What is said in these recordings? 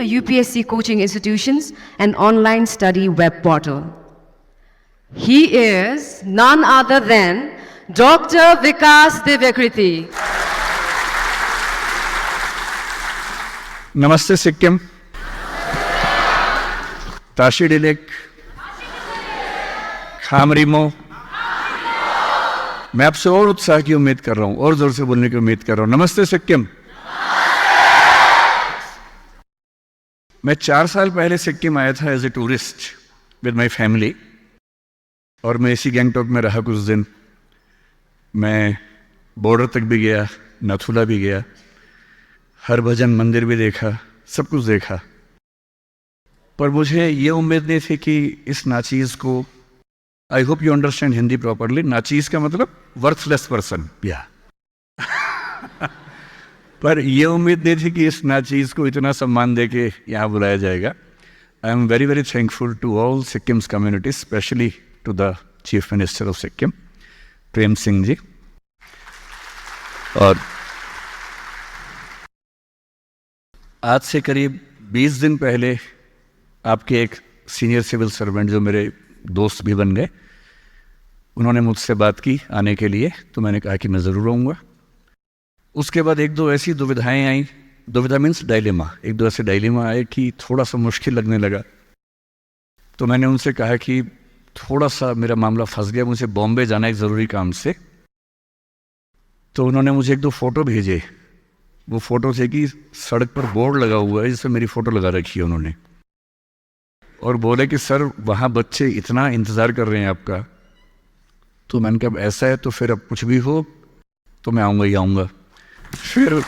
a UPSC coaching institutions, and online study web portal. He is none other than Dr. Vikas Divyakriti. नमस्ते सिक्किम, ताशी डिलेक, खामरीमो। मैं आपसे और उत्साह की उम्मीद कर रहा हूं, और जोर से बोलने की उम्मीद कर रहा हूं। नमस्ते सिक्किम। मैं 4 साल पहले सिक्किम आया था as a tourist with my family, और मैं इसी गैंगटॉक में रहा कुछ दिन। मैं बॉर्डर तक भी गया, नथुला भी गया, हरभजन मंदिर भी देखा, सब कुछ देखा। पर मुझे ये उम्मीद नहीं थी कि इस नाचीज़ को, I hope you understand Hindi properly, नाचीज़ का मतलब वर्थलेस पर्सन, या पर ये उम्मीद नहीं थी कि इस नाचीज़ को इतना सम्मान दे के यहाँ बुलाया जाएगा। I am very very thankful to all Sikkim's community, specially to the chief minister of Sikkim, Prem Singh ji. और आज से करीब 20 दिन पहले आपके एक सीनियर सिविल सर्वेंट, जो मेरे दोस्त भी बन गए, उन्होंने मुझसे बात की आने के लिए, तो मैंने कहा कि मैं ज़रूर आऊँगा। उसके बाद एक दो ऐसी दुविधाएं आई, दुविधा मीन्स डायलेमा, एक दो ऐसे डायलेमा आए कि थोड़ा सा मुश्किल लगने लगा। तो मैंने उनसे कहा कि थोड़ा सा मेरा मामला फंस गया, मुझे बॉम्बे जाना है एक ज़रूरी काम से। तो उन्होंने मुझे एक दो फ़ोटो भेजे। वो फ़ोटो थे कि सड़क पर बोर्ड लगा हुआ है जिसमें मेरी फ़ोटो लगा रखी है उन्होंने, और बोले कि सर वहाँ बच्चे इतना इंतज़ार कर रहे हैं आपका। तो मैंने कहा ऐसा है तो फिर अब कुछ भी हो तो मैं आऊँगा ही आऊँगा। फिर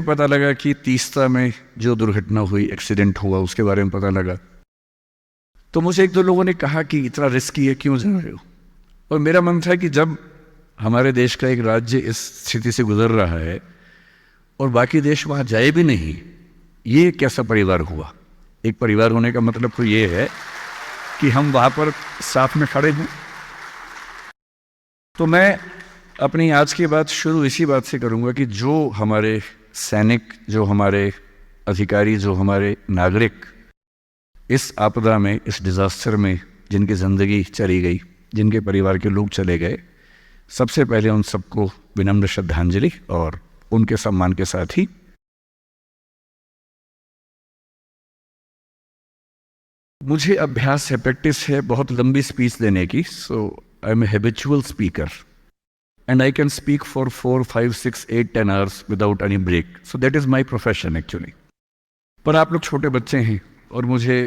पता लगा कि तीस्ता में जो दुर्घटना हुई, एक्सीडेंट हुआ, उसके बारे में पता लगा। तो मुझे एक दो लोगों ने कहा कि इतना रिस्की है, क्यों जा रहे हो? और मेरा मन था कि जब हमारे देश का एक राज्य इस स्थिति से गुजर रहा है और बाकी देश वहाँ जाए भी नहीं, ये कैसा परिवार हुआ? एक परिवार होने का मतलब तो ये है कि हम वहाँ पर साथ में खड़े हैं। तो मैं अपनी आज की बात शुरू इसी बात से करूँगा कि जो हमारे सैनिक, जो हमारे अधिकारी, जो हमारे नागरिक इस आपदा में, इस डिज़ास्टर में जिनकी ज़िंदगी चली गई, जिनके परिवार के लोग चले गए, सबसे पहले उन सबको विनम्र श्रद्धांजलि, और उनके सम्मान के साथ ही मुझे अभ्यास है, प्रैक्टिस है बहुत लंबी स्पीच देने की। So I am a habitual speaker and I can speak for 4, 5, 6, 8, 10 hours without any break. So that is my profession actually. पर आप लोग छोटे बच्चे हैं और मुझे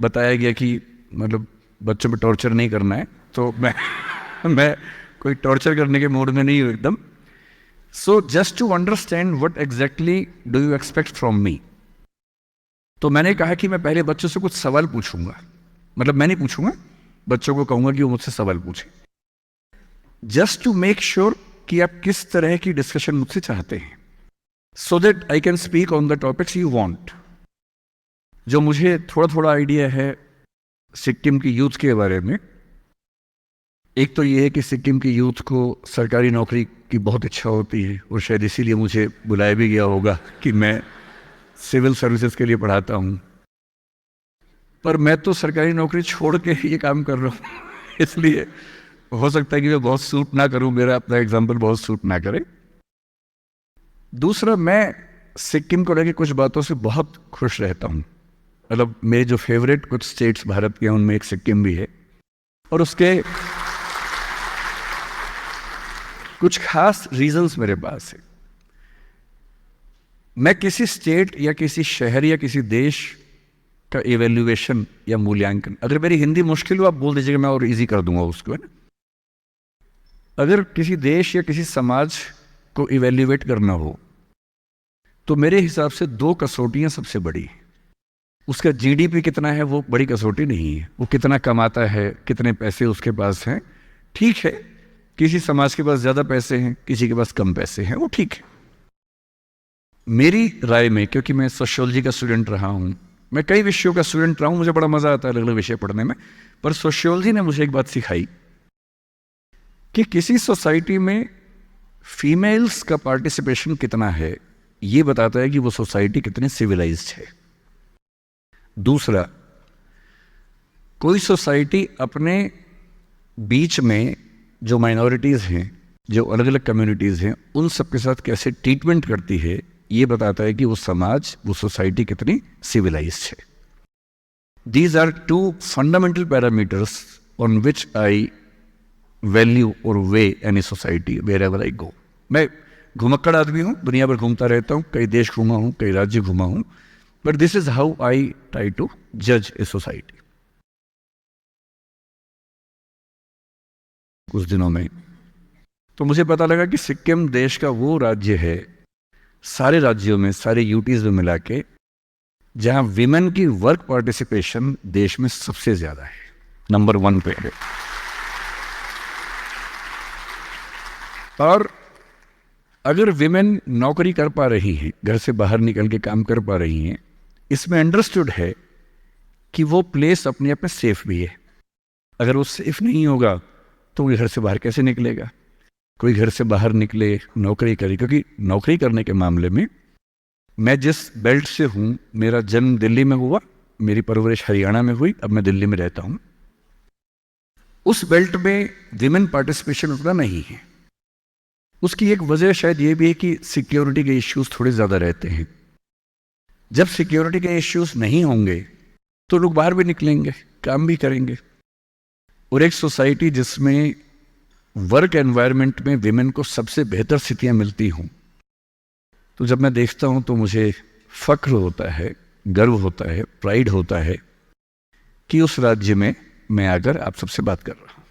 बताया गया कि मतलब बच्चों पे टॉर्चर नहीं करना है, तो मैं कोई टॉर्चर करने के मूड में नहीं हूँ एकदम। So just to understand what exactly do you expect from me, तो मैंने कहा कि मैं पहले बच्चों से कुछ सवाल पूछूंगा। मतलब मैं नहीं पूछूंगा, बच्चों को कहूंगा कि वो मुझसे सवाल पूछें, जस्ट टू मेक श्योर कि आप किस तरह की डिस्कशन मुझसे चाहते हैं, so that I can speak on the topics you want. जो मुझे थोड़ा थोड़ा आइडिया है सिक्किम की यूथ के बारे में, एक तो ये है कि सिक्किम की यूथ को सरकारी नौकरी की बहुत इच्छा होती है, और शायद इसीलिए मुझे बुलाया भी गया होगा कि मैं सिविल सर्विसेज के लिए पढ़ाता हूँ। पर मैं तो सरकारी नौकरी छोड़ के ये काम कर रहा हूँ, इसलिए हो सकता है कि मैं बहुत सूट ना करूँ, मेरा अपना एग्जाम्पल बहुत सूट ना करे। दूसरा, मैं सिक्किम को लेकर कुछ बातों से बहुत खुश रहता हूँ। मतलब मेरे जो फेवरेट कुछ स्टेट्स भारत के हैं उनमें एक सिक्किम भी है, और उसके कुछ खास रीजंस मेरे पास है। मैं किसी स्टेट या किसी शहर या किसी देश का इवेल्युएशन या मूल्यांकन, अगर मेरी हिंदी मुश्किल हो आप बोल दीजिएगा, मैं और इजी कर दूंगा उसको, है ना। अगर किसी देश या किसी समाज को इवेल्युएट करना हो तो मेरे हिसाब से 2 कसौटियां सबसे बड़ी हैं। उसका जीडीपी कितना है वो बड़ी कसौटी नहीं है, वो कितना कमाता है, कितने पैसे उसके पास हैं, ठीक है। किसी समाज के पास ज़्यादा पैसे हैं, किसी के पास कम पैसे हैं, वो ठीक है। मेरी राय में, क्योंकि मैं सोशियोलॉजी का स्टूडेंट रहा हूँ, मैं कई विषयों का स्टूडेंट रहा हूँ, मुझे बड़ा मज़ा आता है अलग अलग विषय पढ़ने में, पर सोशियोलॉजी ने मुझे एक बात सिखाई कि किसी सोसाइटी में फीमेल्स का पार्टिसिपेशन कितना है ये बताता है कि वो सोसाइटी कितनी सिविलाइज्ड है। दूसरा, कोई सोसाइटी अपने बीच में जो माइनॉरिटीज़ हैं, जो अलग अलग कम्युनिटीज़ हैं, उन सब के साथ कैसे ट्रीटमेंट करती है ये बताता है कि वो समाज, वो सोसाइटी कितनी सिविलाइज्ड है। These are two fundamental parameters on which I value or weigh any society wherever I go. मैं घुमक्कड़ आदमी हूँ, दुनिया भर घूमता रहता हूँ, कई देश घूमा हूँ, कई राज्य घूमा हूँ, but this is how I try to judge a society. कुछ दिनों में तो मुझे पता लगा कि सिक्किम देश का वो राज्य है, सारे राज्यों में, सारे यूटीज में मिला के, जहां विमेन की वर्क पार्टिसिपेशन देश में सबसे ज्यादा है, नंबर 1 पे है। और अगर विमेन नौकरी कर पा रही हैं, घर से बाहर निकल के काम कर पा रही हैं, इसमें अंडरस्टूड है कि वो प्लेस अपने आप में सेफ भी है। अगर वो सेफ नहीं होगा तो वो घर से बाहर कैसे निकलेगा? कोई घर से बाहर निकले, नौकरी करे, क्योंकि नौकरी करने के मामले में मैं जिस बेल्ट से हूँ, मेरा जन्म दिल्ली में हुआ, मेरी परवरिश हरियाणा में हुई, अब मैं दिल्ली में रहता हूँ। उस बेल्ट में विमेन पार्टिसिपेशन उतना नहीं है। उसकी एक वजह शायद ये भी है कि सिक्योरिटी के इश्यूज थोड़े ज़्यादा रहते हैं। जब सिक्योरिटी के इश्यूज नहीं होंगे तो लोग बाहर भी निकलेंगे, काम भी करेंगे। और एक सोसाइटी जिसमें वर्क एनवायरनमेंट में विमेन को सबसे बेहतर स्थितियाँ मिलती हों, तो जब मैं देखता हूं तो मुझे फक्र होता है, गर्व होता है, प्राइड होता है कि उस राज्य में मैं आकर आप सबसे बात कर रहा हूं।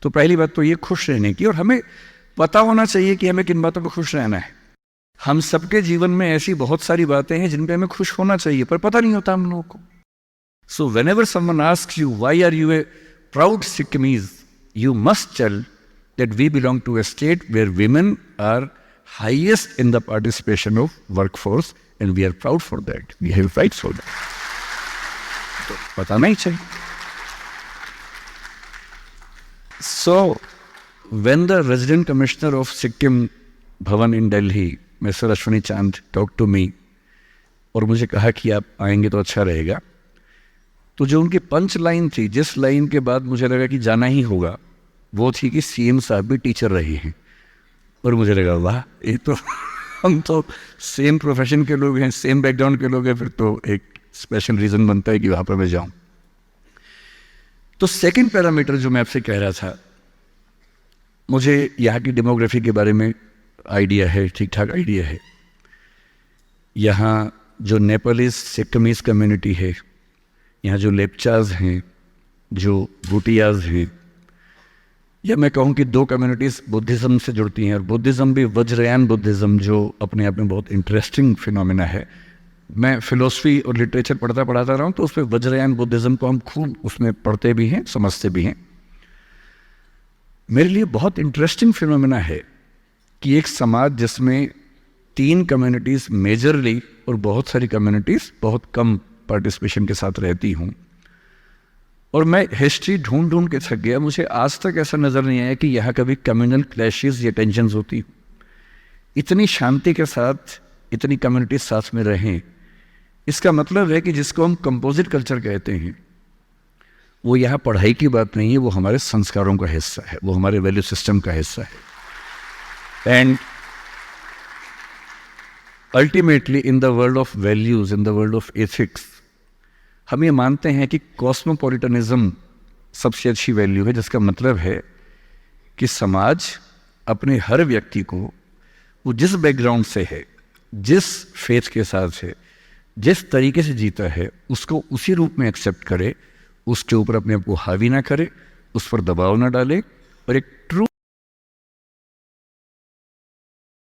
तो पहली बात तो ये खुश रहने की, और हमें पता होना चाहिए कि हमें किन बातों पर खुश रहना है। हम सबके जीवन में ऐसी बहुत सारी बातें हैं जिन पे हमें खुश होना चाहिए, पर पता नहीं होता हम लोगों को। So whenever someone asks you why are you a proud Sikkimese, you must tell that we belong to a state where women are highest in the participation of workforce and we are proud for that. We have rights for that. तो बताना ही चाहिए. So, when the resident commissioner of Sikkim Bhavan in Delhi, Mr. Ashwini Chand, talked to me और मुझे कहा कि आप आएंगे तो अच्छा रहेगा, तो जो उनकी पंच लाइन थी, जिस लाइन के बाद मुझे लगा कि जाना ही होगा, वो थी कि सीएम साहब भी टीचर रहे हैं। और मुझे लगा वाह, ये तो हम तो सेम प्रोफेशन के लोग हैं, सेम बैकग्राउंड के लोग हैं, फिर तो एक स्पेशल रीज़न बनता है कि वहाँ पर मैं जाऊँ। तो सेकंड पैरामीटर जो मैं आपसे कह रहा था, मुझे यहाँ की डेमोग्राफी के बारे में आइडिया है, ठीक ठाक आइडिया है। यहाँ जो नेपालीज सिक्किमीज कम्युनिटी है, यहाँ जो लेप्चाज हैं, जो भूटियाज हैं, या मैं कहूँ कि दो कम्युनिटीज़ बुद्धिज़्म से जुड़ती हैं, और बुद्धिज़्म भी वज्रयान बुद्धिज़्म, जो अपने आप में बहुत इंटरेस्टिंग फिनोमेना है। मैं फ़िलोसफी और लिटरेचर पढ़ता रहा हूँ, तो उसमें वज्रयान बुद्धिज़्म को हम खूब उसमें पढ़ते भी हैं, समझते भी हैं। मेरे लिए बहुत इंटरेस्टिंग फिनोमेना है कि एक समाज जिसमें 3 कम्युनिटीज़ मेजरली और बहुत सारी कम्युनिटीज़ बहुत कम पार्टिसिपेशन के साथ रहती हूँ, और मैं हिस्ट्री ढूंढ के थक गया, मुझे आज तक ऐसा नज़र नहीं आया कि यहाँ कभी कम्युनल क्लैशेस या टेंशन्स होती। इतनी शांति के साथ इतनी कम्युनिटीज साथ में रहें, इसका मतलब है कि जिसको हम कंपोजिट कल्चर कहते हैं, वो यहाँ पढ़ाई की बात नहीं है, वो हमारे संस्कारों का हिस्सा है, वो हमारे वैल्यू सिस्टम का हिस्सा है। And ultimately in the world of values, in the world of ethics, हम ये मानते हैं कि कॉस्मोपॉलिटनिज्म सबसे अच्छी वैल्यू है, जिसका मतलब है कि समाज अपने हर व्यक्ति को, वो जिस बैकग्राउंड से है, जिस फेथ के साथ है, जिस तरीके से जीता है, उसको उसी रूप में एक्सेप्ट करे, उसके ऊपर अपने आप को हावी ना करे, उस पर दबाव ना डाले, और एक